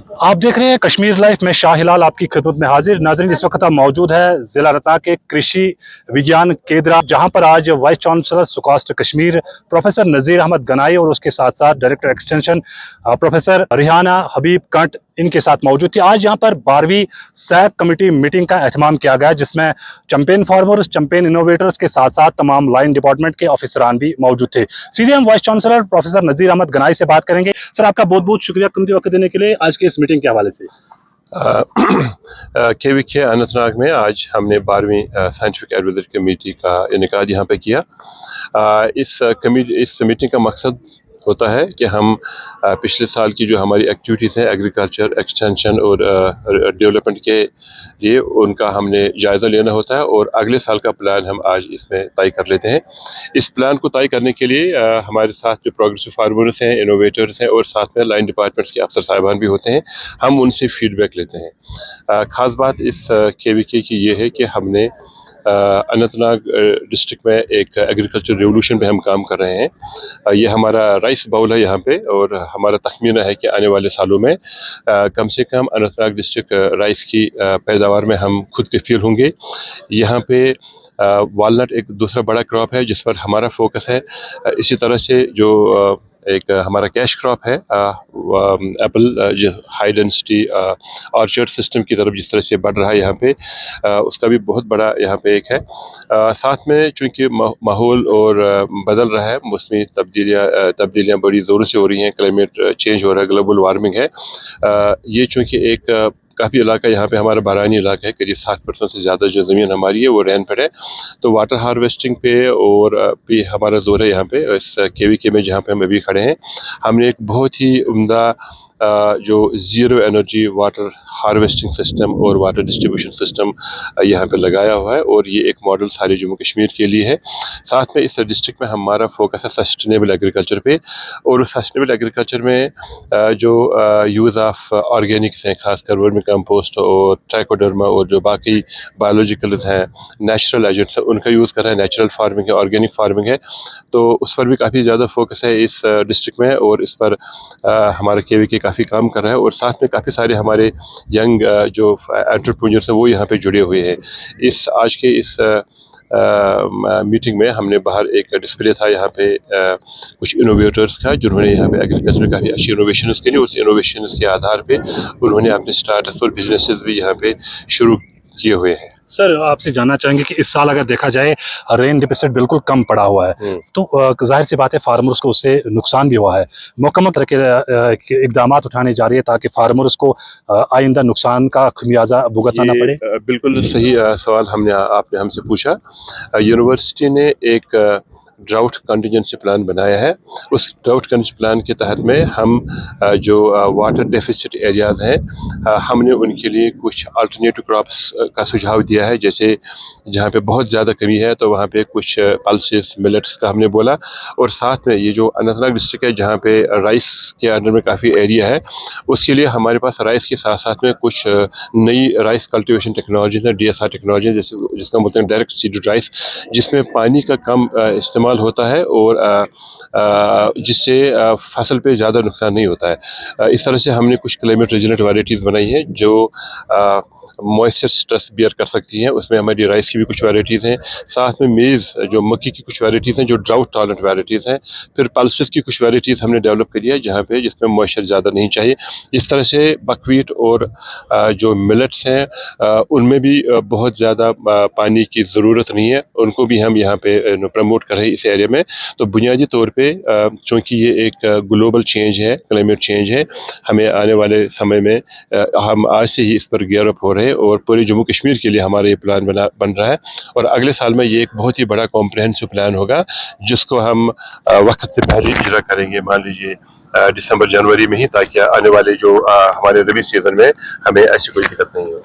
आप देख रहे हैं कश्मीर लाइफ में शाह हिलाल आपकी खिदमत में हाजिर। नाज़रीन, इस वक्त आप मौजूद है जिला रत्ना के कृषि विज्ञान केंद्र, जहां पर आज वाइस चांसलर सुकास्ट कश्मीर प्रोफेसर नज़ीर अहमद गनाई और उसके साथ साथ डायरेक्टर एक्सटेंशन प्रोफेसर रिहाना हबीब कंट इनके साथ मौजूद थी। आज यहाँ पर 12वीं सैप कमेटी मीटिंग का एहतमाम किया गया, जिसमें चैंपियन फार्मर्स, चैंपियन इनोवेटर्स के साथ साथ तमाम लाइन डिपार्टमेंट के ऑफिसरान भी मौजूद थे। सीधे हम वाइस चांसलर प्रोफेसर नज़ीर अहमद गनाई से बात करेंगे। सर, आपका बहुत बहुत शुक्रिया कीमती वक्त देने के लिए आज के इस मीटिंग के हवाले से। KVK अनंतनाग में आज हमने 12वीं साइंटिफिक एडवाइजरी कमेटी का इनेकाद यहाँ पे किया। इस मीटिंग का मकसद होता है कि हम पिछले साल की जो हमारी एक्टिविटीज़ हैं एग्रीकल्चर एक्सटेंशन और डेवलपमेंट के लिए, उनका हमने जायज़ा लेना होता है और अगले साल का प्लान हम आज इसमें तय कर लेते हैं। इस प्लान को तय करने के लिए हमारे साथ जो प्रोग्रेसिव फार्मर्स हैं, इनोवेटर्स हैं और साथ में लाइन डिपार्टमेंट्स के अफसर साहिबान भी होते हैं, हम उनसे फीडबैक लेते हैं। ख़ास बात इस KVK की ये है कि हमने अनंतनाग डिस्ट्रिक्ट में एक एग्रीकल्चर रेवोल्यूशन पे हम काम कर रहे हैं। ये हमारा राइस बाउल है यहाँ पे, और हमारा तखमीना है कि आने वाले सालों में कम से कम अनंतनाग डिस्ट्रिक्ट राइस की पैदावार में हम खुद कफील होंगे। यहाँ पे वालनट एक दूसरा बड़ा क्रॉप है जिस पर हमारा फोकस है। इसी तरह से जो एक हमारा कैश क्रॉप है एप्पल, जो हाई डेंसिटी ऑर्चर्ड सिस्टम की तरफ जिस तरह से बढ़ रहा है यहाँ पे, उसका भी बहुत बड़ा यहाँ पे एक है। साथ में चूँकि माहौल और बदल रहा है, मौसमी तब्दीलियाँ बड़ी ज़ोरों से हो रही हैं, क्लाइमेट चेंज हो रहा है, ग्लोबल वार्मिंग है। ये चूँकि एक काफ़ी इलाका यहाँ पे हमारा बारानी इलाका है, करीब 60% से ज़्यादा जो ज़मीन हमारी है वो रेन पर है, तो वाटर हार्वेस्टिंग पे और भी हमारा जोर है यहाँ पे। इस KVK में जहाँ पे हम अभी खड़े हैं, हमने एक बहुत ही उम्दा जो zero energy water harvesting system और वाटर डिस्ट्रीब्यूशन सिस्टम यहाँ पे लगाया हुआ है, और ये एक मॉडल सारे जम्मू कश्मीर के लिए है। साथ में इस डिस्ट्रिक्ट में हमारा फोकस है सस्टेनेबल एग्रीकल्चर पे, और उस सस्टेनेबल एग्रीकल्चर में जो यूज़ ऑफ ऑर्गेनिक्स हैं, खासकर वर्मी कंपोस्ट और ट्राइकोडर्मा और जो बाकी बायोलॉजिकल्स हैं, नेचुरल एजेंट्स हैं, उनका यूज़ कर रहे हैं। नेचुरल फार्मिंग है, ऑर्गेनिक फार्मिंग है, तो उस पर भी काफ़ी ज़्यादा फोकस है इस डिस्ट्रिक्ट में, और इस पर हमारा KVK काफ़ी काम कर रहा है। और साथ में काफ़ी सारे हमारे यंग जो एंटरप्रेन्योर्स हैं वो यहाँ पे जुड़े हुए हैं। आज के इस मीटिंग में हमने बाहर एक डिस्प्ले था यहाँ पे कुछ इनोवेटर्स का, जिन्होंने यहाँ पे एग्रीकल्चर में काफ़ी अच्छी इनोवेशंस के लिए, उस इनोवेशंस के आधार पे उन्होंने अपने स्टार्टअप्स और बिजनेसेस भी यहाँ पे शुरू किए हुए हैं। सर, आपसे जानना चाहेंगे कि इस साल अगर देखा जाए रेन डिफिसिट बिल्कुल कम पड़ा हुआ है, तो जाहिर सी बात है फार्मर्स को उससे नुकसान भी हुआ है। मुकम्मल तरह के इकदाम उठाने जा रही है ताकि फार्मर्स को आइंदा नुकसान का खमियाजा भुगतना ना पड़े। बिल्कुल सही सवाल आपने हमसे पूछा। यूनिवर्सिटी ने एक ड्राउट कंटिजेंसी प्लान बनाया है। उस ड्राउट कंटिजेंसी प्लान के तहत में हम जो वाटर डेफिसिट एरियाज़ हैं, हमने उनके लिए कुछ अल्टरनेटिव क्रॉप्स का सुझाव दिया है। जैसे जहाँ पे बहुत ज़्यादा कमी है तो वहाँ पे कुछ पल्सेस, मिलेट्स का हमने बोला, और साथ में ये जो अनंतनाग डिस्ट्रिक्ट है जहाँ पे राइस के अंडर में काफ़ी एरिया है, उसके लिए हमारे पास राइस के साथ साथ में कुछ नई राइस कल्टिवेशन टेक्नोलॉजीज़ हैं, DSR टेक्नोलॉजी, जैसे जिसका मतलब है डायरेक्ट सीडेड राइस, जिसमें पानी का कम इस्तेमाल होता है और जिससे फसल पे ज़्यादा नुकसान नहीं होता है। इस तरह से हमने कुछ क्लाइमेट रेजिलेंट वैरायटीज़ बनाई हैं जो मॉइस्चर स्ट्रेस बियर कर सकती हैं। उसमें हमारी राइस की भी कुछ वैरायटीज़ हैं, साथ में मेज़ जो मक्की की कुछ वैरायटीज़ हैं जो ड्राउट टॉलरेंट वैरायटीज़ हैं। फिर पल्सेस की कुछ वैरायटीज़ हमने डेवलप करी है जहाँ पे जिसमें मॉइस्चर ज़्यादा नहीं चाहिए। इस तरह से बकवीट और जो मिलेट्स हैं उनमें भी बहुत ज़्यादा पानी की ज़रूरत नहीं है, उनको भी हम यहाँ पे प्रमोट कर रहे हैं इस एरिया में। तो बुनियादी तौर पे चूँकि ये एक ग्लोबल चेंज है, क्लाइमेट चेंज है, हमें आने वाले समय में हम आज से ही इस पर गियर अप हो रहे हैं, और पूरे जम्मू कश्मीर के लिए हमारा ये प्लान बन रहा है। और अगले साल में ये एक बहुत ही बड़ा कॉम्प्रिहेंसिव प्लान होगा जिसको हम वक्त से पहले इजरा करेंगे, मान लीजिए दिसंबर जनवरी में ही, ताकि आने वाले जो हमारे रबी सीजन में हमें ऐसी कोई दिक्कत नहीं हो।